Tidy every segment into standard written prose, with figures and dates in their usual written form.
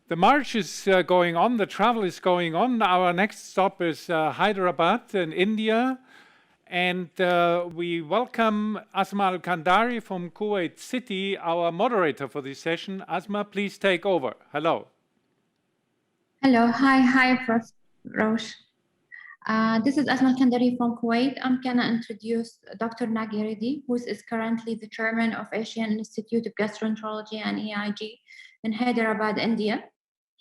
The march is going on, the travel is going on. Our next stop is Hyderabad in India. And we welcome Asma Al-Kandari from Kuwait City, our moderator for this session. Asma, please take over. Hello. Hello. Hi, Prof. Roche. This is Asma Al-Kandari from Kuwait. I'm going to introduce Dr. Nagi Reddy, who is currently the chairman of Asian Institute of Gastroenterology and EIG in Hyderabad, India.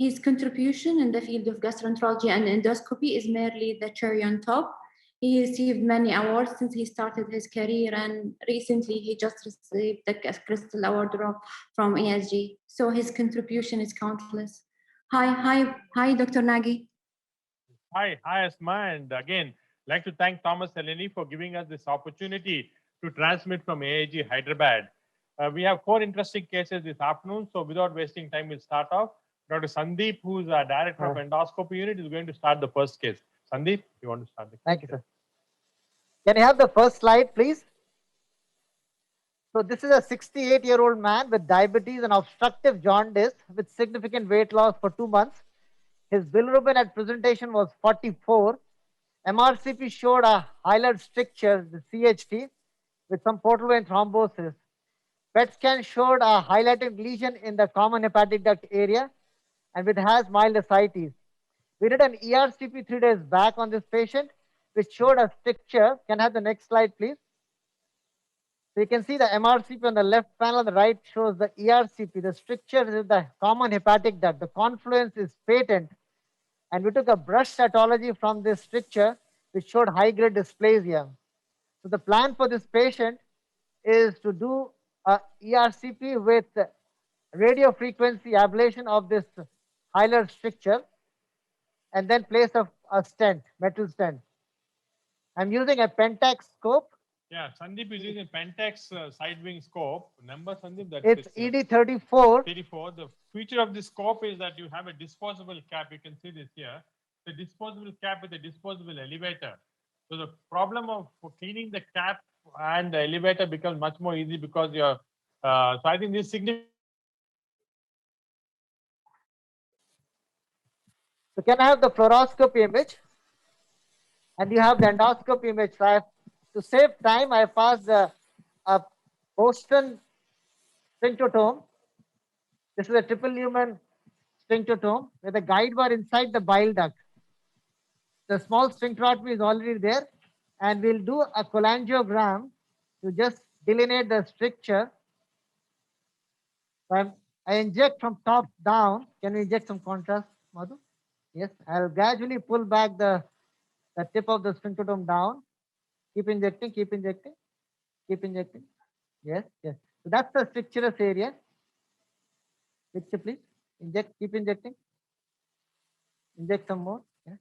His contribution in the field of gastroenterology and endoscopy is merely the cherry on top. He received many awards since he started his career, and recently he just received the Crystal Award from ESG. So his contribution is countless. Hi, Dr. Nagi. Hi, Asma, and again, like to thank Thomas Eleni for giving us this opportunity to transmit from AIG Hyderabad. We have 4 interesting cases this afternoon, so without wasting time, we'll start off. Dr. Sandeep, who's our director of endoscopy unit, is going to start the first case. Sandeep, you want to start the case? Thank you, sir. Can you have the first slide, please? So this is a 68-year-old man with diabetes and obstructive jaundice with significant weight loss for 2 months. His bilirubin at presentation was 44. MRCP showed a hilar stricture, the CHT, with some portal vein thrombosis. PET scan showed a highlighted lesion in the common hepatic duct area, and it has mild ascites. We did an ERCP 3 days back on this patient, which showed a stricture. Can I have the next slide, please? So you can see the MRCP on the left panel, on the right shows the ERCP. The stricture is in the common hepatic duct. The confluence is patent. And we took a brush cytology from this stricture, which showed high-grade dysplasia. So the plan for this patient is to do a ERCP with radio frequency ablation of this hilar stricture, and then place a stent, metal stent. I'm using a Pentax scope. Yeah, Sandeep is using Pentax side wing scope. Number, Sandeep? It's ED34. 34. The feature of this scope is that you have a disposable cap. You can see this here. The disposable cap with a disposable elevator. So the problem of cleaning the cap and the elevator becomes much more easy because you're. So I think this is significant. So can I have the fluoroscopy image? And you have the endoscopy image. So to save time, I passed a Boston sphinctotome. This is a triple lumen sphinctotome where the guide bar inside the bile duct. The small sphincterotomy is already there, and we'll do a cholangiogram to just delineate the stricture. I inject from top down. Can we inject some contrast, Madhu? Yes, I'll gradually pull back the tip of the sphinctotome down. Keep injecting, keep injecting, keep injecting. Yes. So that's the stricturous area. Picture, please. Inject, keep injecting. Inject some more. Yes.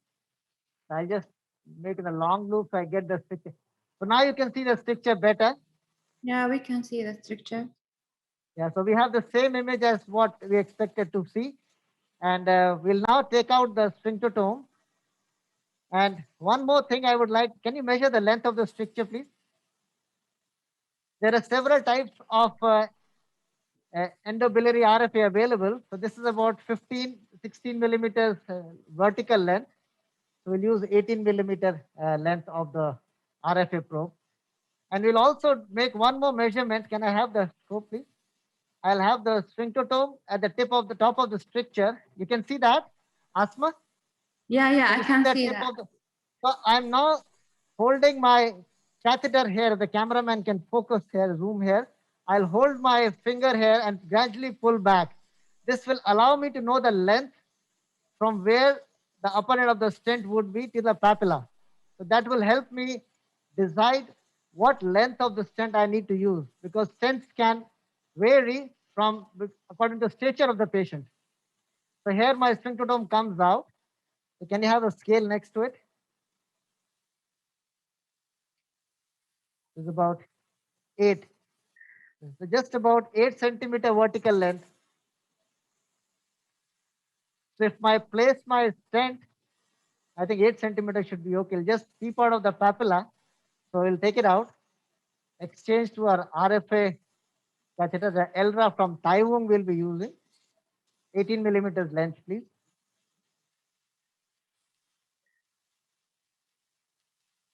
I'll just make it a long loop so I get the stricture. So now you can see the stricture better. Yeah, we can see the stricture. Yeah, so we have the same image as what we expected to see. And we'll now take out the sphinctotome. And one more thing I would like, can you measure the length of the stricture, please? There are several types of endobiliary RFA available. So this is about 16 millimeters vertical length. So we'll use 18 millimeter length of the RFA probe. And we'll also make one more measurement. Can I have the scope, please? I'll have the sphinctotome at the top of the stricture. You can see that, Asma? Yeah, I can see that. So I'm now holding my catheter here. The cameraman can focus here, zoom here. I'll hold my finger here and gradually pull back. This will allow me to know the length from where the upper end of the stent would be to the papilla. So that will help me decide what length of the stent I need to use, because stents can vary according to the stature of the patient. So here my sphinctotome comes out. So can you have a scale next to it? It's about 8. So just about 8 centimeter vertical length. So if I place my stent, I think 8 centimeters should be okay. It'll just seep out of the papilla. So we'll take it out, exchange to our RFA catheter, the ELRA from Taiwan we'll be using. 18 millimeters length, please.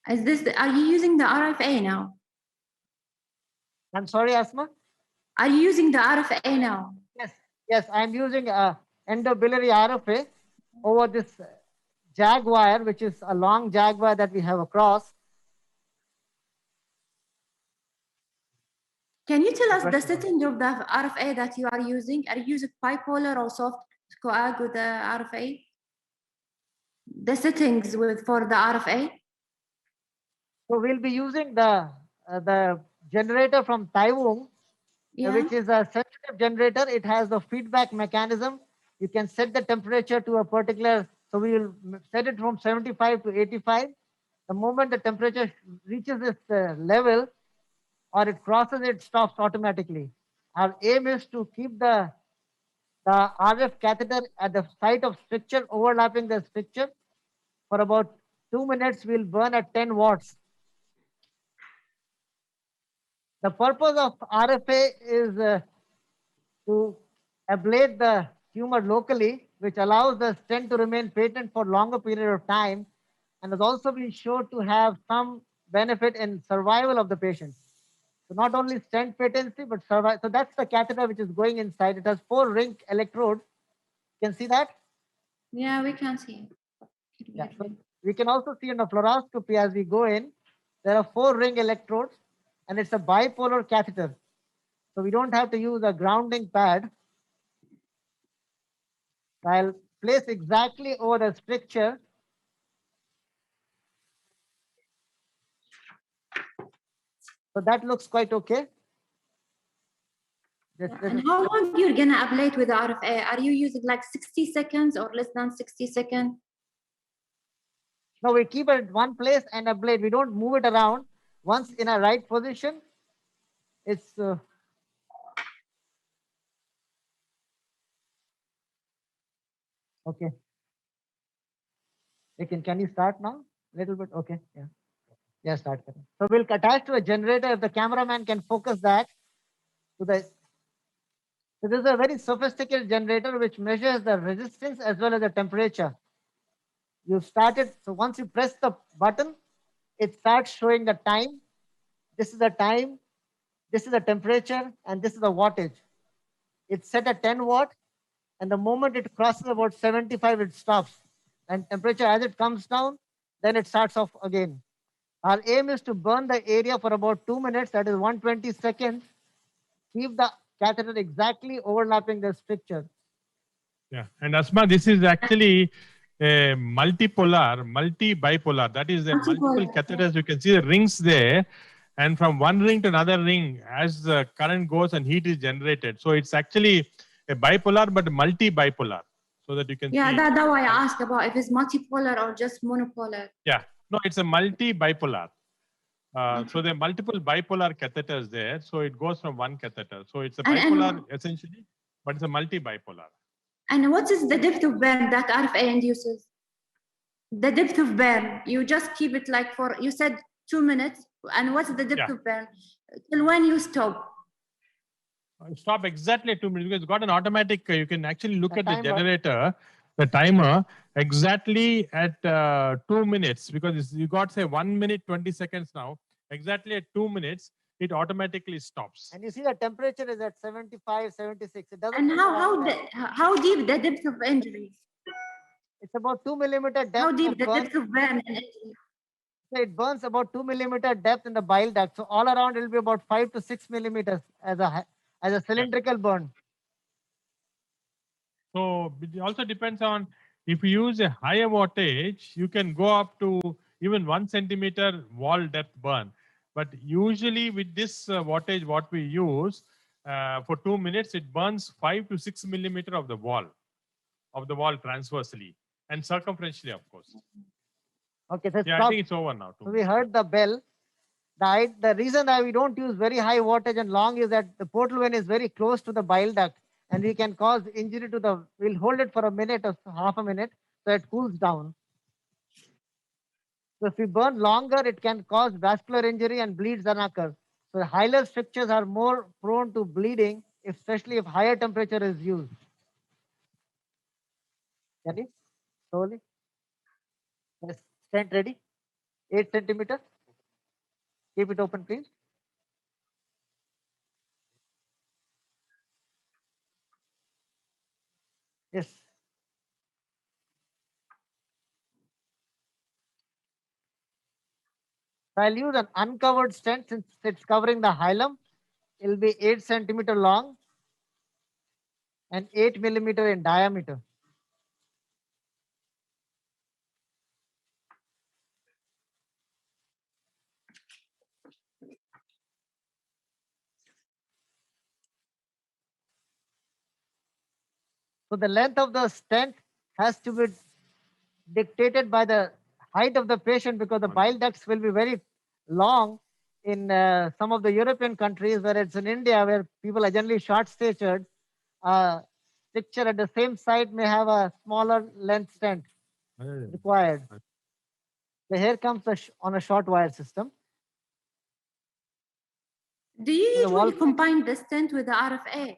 Are you using the RFA now? I'm sorry, Asma. Are you using the RFA now? Yes, I'm using endobiliary RFA over this jag wire, which is a long jag wire that we have across. Can you tell us the setting of the RFA that you are using? Are you using bipolar or soft coag with the RFA? The settings for the RFA? So we'll be using the generator from Taiwan, which is a sensitive generator. It has the feedback mechanism. You can set the temperature to a particular, so we will set it from 75 to 85. The moment the temperature reaches this level or it crosses, it stops automatically. Our aim is to keep the RF catheter at the site of stricture, overlapping the stricture. For about 2 minutes, we'll burn at 10 watts. The purpose of RFA is to ablate the tumor locally, which allows the stent to remain patent for longer period of time, and has also been shown to have some benefit in survival of the patient. So not only stent patency, but survival. So that's the catheter which is going inside. It has 4 ring electrodes. You can see that? Yeah, we can see. Yeah. So we can also see in the fluoroscopy as we go in, there are 4 ring electrodes, and it's a bipolar catheter. So we don't have to use a grounding pad. I'll place exactly over the stricture. So that looks quite okay. And how long you're gonna ablate with the RFA? Are you using like 60 seconds or less than 60 seconds? No, we keep it in one place and ablate. We don't move it around. Once in a right position, it's okay. Can you start now? Little bit, okay, yeah. Yeah, start. So we'll attach to a generator. If the cameraman can focus that to the. So this is a very sophisticated generator which measures the resistance as well as the temperature. You start it. So once you press the button, it starts showing the time. This is the time. This is the temperature, and this is the wattage. It's set at 10 watt, and the moment it crosses about 75, it stops. And temperature as it comes down, then it starts off again. Our aim is to burn the area for about 2 minutes, that is 120 seconds. Keep the catheter exactly overlapping the stricture. Yeah, and Asma, this is actually a multi-bipolar. That is the multiple catheters. You can see the rings there. And from one ring to another ring, as the current goes and heat is generated. So it's actually a bipolar, but multi-bipolar. So that you can see. That's why I asked about if it's multipolar or just monopolar. Yeah, no, it's a multi-bipolar. So there are multiple bipolar catheters there. So it goes from one catheter. So it's a bipolar essentially, but it's a multi-bipolar. And what is the depth of burn that RFA induces? The depth of burn, you just keep it like for, you said 2 minutes. And what's the depth of burn? Till when you stop? Stop exactly at 2 minutes because it's got an automatic, you can actually look at the generator, the timer, exactly at 2 minutes because you got say 1 minute, 20 seconds now. Exactly at 2 minutes, it automatically stops. And you see the temperature is at 75, 76. It doesn't. And how deep the depth of injury? It's about 2 millimeter depth. How deep the depth of burn and injury? So it burns about 2 millimeter depth in the bile duct. So all around it will be about 5 to 6 millimeters as a cylindrical burn. So it also depends on if you use a higher wattage, you can go up to even 1 centimeter wall depth burn. But usually with this wattage, what we use for 2 minutes, it burns 5 to 6 millimeter of the wall transversely and circumferentially, of course. Okay, so I think it's over now. So we heard the bell. The reason that we don't use very high wattage and long is that the portal vein is very close to the bile duct and we can cause injury to the, we'll hold it for a minute or half a minute so it cools down. So if we burn longer, it can cause vascular injury and bleeds can occur. So the hilar strictures are more prone to bleeding, especially if higher temperature is used. Can you? Slowly. Yes. Stent ready. 8 centimeters. Keep it open, please. Yes. So I'll use an uncovered stent since it's covering the hilum. It'll be 8 centimeter long and 8 millimeter in diameter. So the length of the stent has to be dictated by the height of the patient because the bile ducts will be very long in some of the European countries, where it's in India, where people are generally short statured. Stricture at the same site may have a smaller length stent required. So here comes on a short wire system. Do you The wall usually combine the stent with the RFA?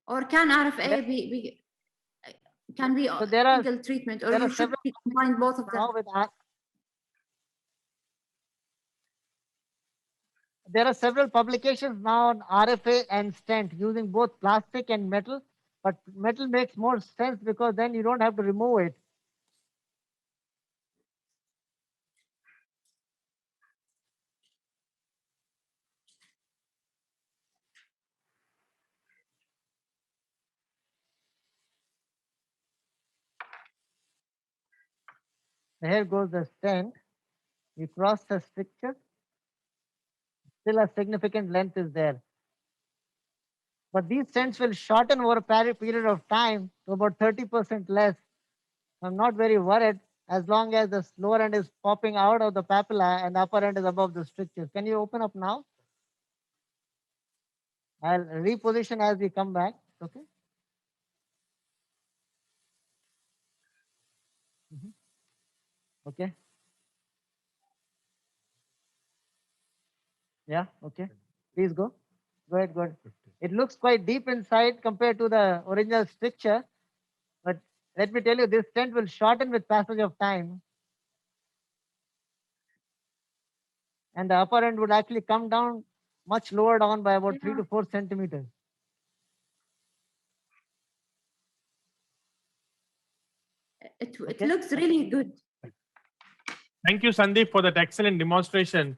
Or can RFA be So there are- single treatment, or there you are should several combine both of them? now with there are several publications now on RFA and stent using both plastic and metal, but metal makes more sense because then you don't have to remove it. So here goes the stent. You cross the stricture. Still a significant length is there. But these stents will shorten over a period of time to about 30% less. I'm not very worried as long as the lower end is popping out of the papilla and the upper end is above the stricture. Can you open up now? I'll reposition as we come back. Okay. Okay. Yeah. Okay. Please go. Go ahead. Go ahead. It looks quite deep inside compared to the original stricture, but let me tell you, this stent will shorten with passage of time, and the upper end would actually come down much lower down by about 3 to 4 centimeters. It Okay. looks really good. Thank you, Sandeep, for that excellent demonstration.